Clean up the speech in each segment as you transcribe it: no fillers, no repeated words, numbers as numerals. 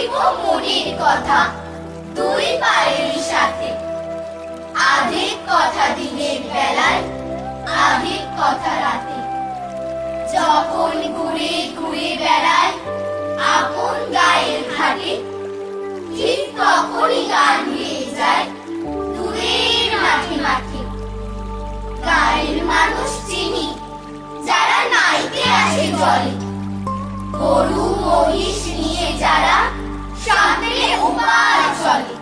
করিব মনের কথা দুই পায়ের সাথে। আধেক কথা দিনের বেলায়, আধেক কথা রাতে। যখন ঘুরে ঘুরে বেড়ায় আপন গায়ের ঘাটে, ঠিক তখনই গান গেয়ে যায় দূরের মাঠে মাঠে। গায়ের মানুষ চিনি যারা নাইতে আসে জলে, গরু মহিষ নিয়ে যারা সাঁতরে ওপার চলে।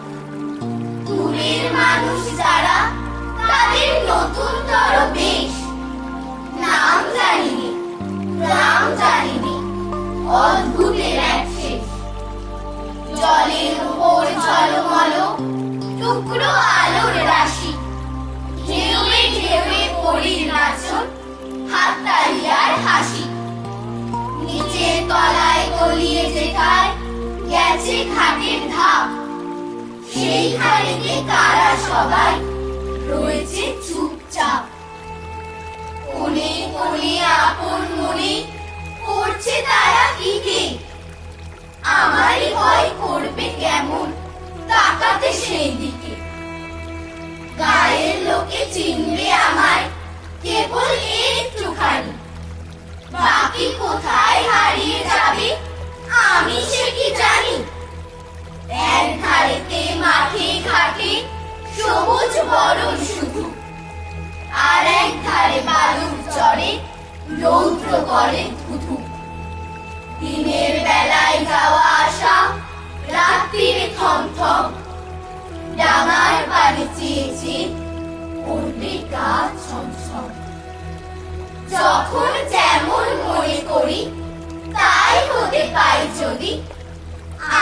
দূরের মানুষ যারা তাদের নতুনতর বেশ, নাম জানিনি নাম জানিনি অদ্ভুতের এক শেষ। জলের উপর ঝলমল টুকরো আলোর রাশি, ঢেউয়ে ঢেউয়ে পরীর নাচন, হাততালি আর হাসি। নিচের তলায় গলিয়ে যেখায় গেছে ঘাটের ধাপ, সেইখানেতে কারা সবাই রয়েছে চুপচাপ। কোণে কোণে আপন মনে করছে তারা কি, আমারই ভয় করবে কেমন তাকাতে সেই দিকে। গায়ের লোকে চিনবে আমায় কেবল একটুখানি, বাকি কোথায় হারিয়ে যাবে আমি সে কি জানি। এক ধারেতে মাঠে ঘাটে সবুজ বরণ শুধু, আর এক ধারে বালুর চরে রৌদ্র করে ধুধু। দিনের বেলায় যাওয়া আসা, রাত্রির থমথম, ডাঙার পানে চেয়েছে পড়বে গা ছমছম। যখন যেমন মনে করি তাই হতে পাই যদি,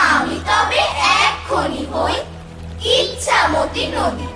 আমি তবে এক্ষুনি হই ইচ্ছামতি নদী।